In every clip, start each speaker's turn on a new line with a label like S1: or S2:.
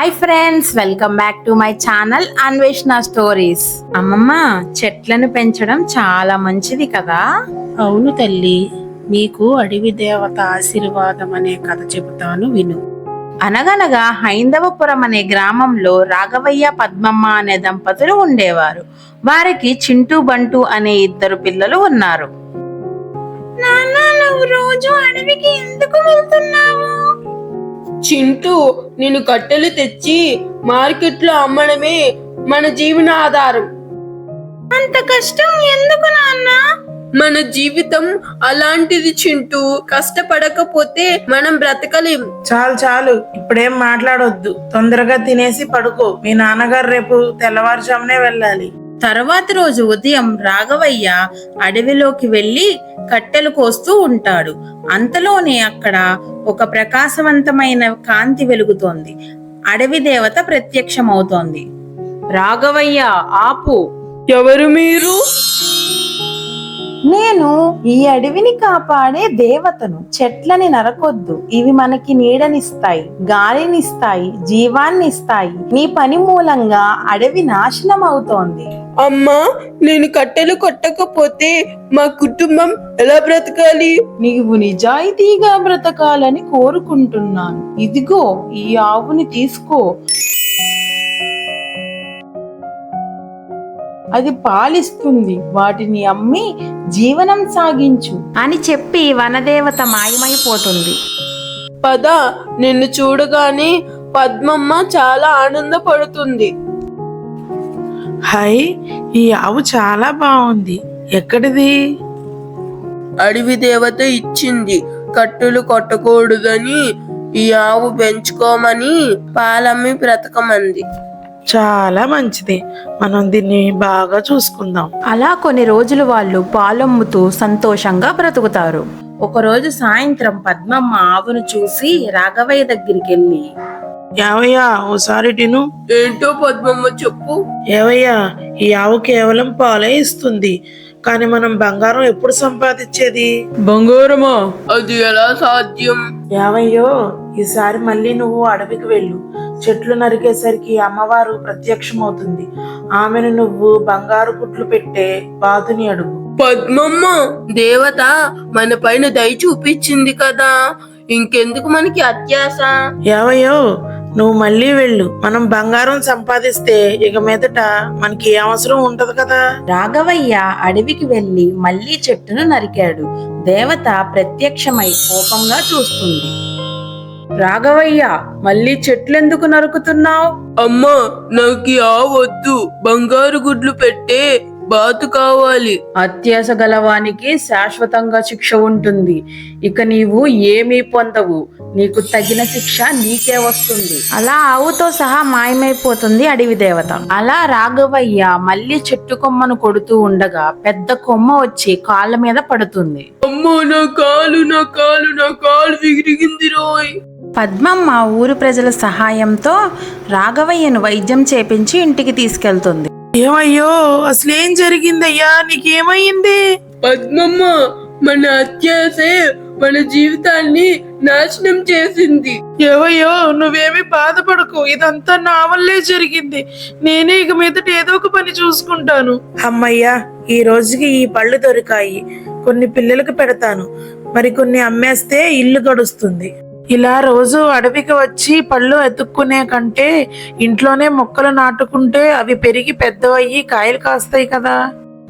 S1: Hi friends, welcome back to my channel Anveshana stories. అమ్మమ్మ, చెట్లను పెంచడం చాలా మంచిది కదా?
S2: అవును తల్లి, నీకు అడవి దేవత ఆశీర్వాదం అనే కథ చెబుతాను విను.
S1: అనగనగా హైందవపురం అనే గ్రామంలో రాఘవయ్య, పద్మమ్మ అనే దంపతులు ఉండేవారు. వారికి చింటూ, బంటు అనే ఇద్దరు పిల్లలు ఉన్నారు. నాన్న, నువ్వు రోజు అడవికి ఎందుకు వెళ్తున్నావు?
S3: చింటూ, నేను కట్టెలు తెచ్చి మార్కెట్లో అమ్మడమే మన జీవనాధారం.
S1: అంత కష్టం ఎందుకు నాన్న?
S3: మన జీవితం అలాంటిది చింటూ. కష్టపడకపోతే మనం బ్రతకలేం.
S4: చాలు చాలు, ఇప్పుడేం మాట్లాడొద్దు. తొందరగా తినేసి పడుకో. మీ నాన్నగారు రేపు తెల్లవారుజామునే వెళ్ళాలి.
S1: తరువాతి రోజు ఉదయం రాఘవయ్య అడవిలోకి వెళ్లి కట్టెలు కోస్తూ ఉంటాడు. అంతలోనే అక్కడ ఒక ప్రకాశవంతమైన కాంతి వెలుగుతోంది. అడవి దేవత ప్రత్యక్షమవుతోంది. రాఘవయ్య, ఆపు!
S3: ఎవరు మీరు?
S1: నేను ఈ అడవిని కాపాడే దేవతను. చెట్లని నరకొద్దు, ఇవి మనకి నీడనిస్తాయి, గాలినిస్తాయి, జీవాన్నిస్తాయి. నీ పని మూలంగా అడవి నాశనం అవుతోంది.
S3: అమ్మా, నేను కట్టెలు కొట్టకపోతే మా కుటుంబం ఎలా బ్రతకాలి?
S1: నీవు నిజాయితీగా బ్రతకాలని కోరుకుంటున్నాను. ఇదిగో ఈ ఆవుని తీసుకో, అది పాలిస్తుంది. వాటిని అమ్మి జీవనం సాగించు అని చెప్పి వనదేవత మాయమైపోతుంది.
S3: పద, నిన్ను చూడగానే పద్మమ్మ చాలా ఆనందపడుతుంది.
S4: హాయ్, ఈ ఆవు చాలా బాగుంది. ఎక్కడిది?
S3: అడవి దేవత ఇచ్చింది. కట్టెలు కొట్టకూడదని ఈ ఆవు పెంచుకోమని పాలమ్మి బ్రతకమంది.
S4: చాలా మంచిది. మనం దీన్ని బాగా చూసుకుందాం.
S1: అలా కొన్ని రోజులు వాళ్ళు పాలమ్ముతూ సంతోషంగా బ్రతుకుతారు. ఒకరోజు సాయంత్రం పద్మమ్మ ఆవును చూసి రాఘవయ్య దగ్గరికి వెళ్ళి,
S4: ఏవయ్యా, ఓసారి తిను.
S3: ఏంటో పద్మమ్మ, చెప్పు.
S4: ఏవయ్యా, ఈ ఆవు కేవలం పాలే ఇస్తుంది, కానీ మనం బంగారం ఎప్పుడు సంపాదించేది?
S3: బంగారమా? అది ఎలా సాధ్యం?
S4: ఏవయ్యో, ఈసారి మళ్ళీ నువ్వు అడవికి వెళ్ళు. చెట్లు నరికేసరికి అమ్మవారు ప్రత్యక్షమవుతుంది. ఆమెను నువ్వు బంగారు గుట్లు పెట్టే బాతుని అడుగు.
S3: పద్మమ్మ, దేవత మన పైన దయ చూపించింది కదా, ఇంకెందుకు మనకి అత్యాశ?
S4: ఏవయ్యో, నువ్వు మళ్ళీ వెళ్ళు. మనం బంగారం సంపాదిస్తే ఇక మీదట మనకి ఏ అవసరం ఉంటది కదా.
S1: రాఘవయ్య అడవికి వెళ్లి మళ్ళీ చెట్టును నరికాడు. దేవత ప్రత్యక్షమై కోపంగా చూస్తుంది. రాఘవయ్య, మళ్ళీ చెట్లెందుకు నరుకుతున్నావు?
S3: అమ్మా, నాకు ఆ వద్దు. బంగారు గుడ్లు పెట్టే బాతు కావాలి.
S1: అత్యాశ గలవానికి శాశ్వతంగా శిక్ష ఉంటుంది. ఇక నీవు ఏమీ పొందవు. నీకు తగిన శిక్ష నీకే వస్తుంది. అలా ఆవుతో సహా మాయమైపోతుంది అడవి దేవత. అలా రాఘవయ్య మళ్ళీ చెట్టు కొమ్మను కొడుతూ ఉండగా పెద్ద కొమ్మ వచ్చి కాళ్ళ మీద పడుతుంది.
S3: అమ్మో, నా కాలు విరిగింది రోయ్.
S1: పద్మమ్మ ఊరు ప్రజల సహాయంతో రాఘవయ్యను వైద్యం చేపించి ఇంటికి తీసుకెళ్తుంది.
S4: ఏమయ్యో, అసలేం జరిగిందయ్యా? నీకేమయ్యింది?
S3: పద్మమ్మ, మన అత్యాశే మన జీవితాన్ని నాశనం చేసింది.
S4: ఏవయ్యో, నువ్వేమి బాధపడకు. ఇదంతా నా వల్లే జరిగింది. నేనే ఇక మీదట ఏదో ఒక పని చూసుకుంటాను. అమ్మయ్యా, ఈ రోజుకి ఈ పళ్ళు దొరికాయి. కొన్ని పిల్లలకు పెడతాను, మరి కొన్ని అమ్మేస్తే ఇల్లు గడుస్తుంది. ఇలా రోజు అడవికి వచ్చి పళ్ళు ఎత్తుక్కునే కంటే ఇంట్లోనే మొక్కలు నాటుకుంటే అవి పెరిగి పెద్దవయ్యి కాయలు కాస్తాయి కదా.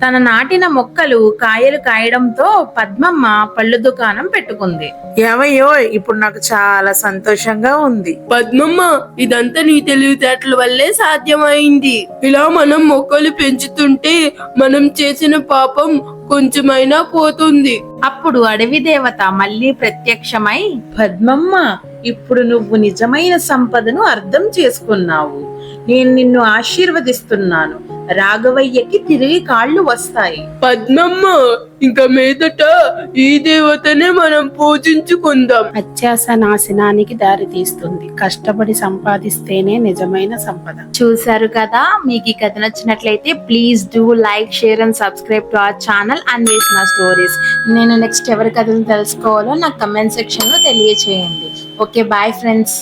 S1: తన నాటిన మొక్కలు కాయలు కాయడంతో పద్మమ్మ పళ్ళు దుకాణం పెట్టుకుంది.
S4: ఏవయ్యో, ఇప్పుడు నాకు చాలా సంతోషంగా ఉంది.
S3: పద్మమ్మ, ఇదంతా నీ తెలివితేటల వల్లే సాధ్యమైంది. ఇలా మనం మొక్కలు పెంచుతుంటే మనం చేసిన పాపం కొంచెమైనా పోతుంది.
S1: అప్పుడు అడవి దేవత మళ్ళీ ప్రత్యక్షమై, పద్మమ్మ, ఇప్పుడు నువ్వు నిజమైన సంపదను అర్థం చేసుకున్నావు. నేను నిన్ను ఆశీర్వదిస్తున్నాను. రాఘవయ్యకి తిరిగి కాళ్ళు వస్తాయి.
S3: పద్మమ్మ, ఇంక మీదట ఈ దేవతనే మనం పూజించుకుందాం.
S2: అత్యాశ నాశనానికి దారి తీస్తుంది. కష్టపడి సంపాదిస్తేనే నిజమైన సంపద.
S1: చూసారు కదా? మీకు ఈ కథ నచ్చినట్లయితే please do like, share and subscribe to our channel Anveshana stories. నేను నెక్స్ట్ ఎవరి కథను తెలుసుకోవాలో నాకు కమెంట్ సెక్షన్ లో తెలియచేయండి. Okay, bye friends.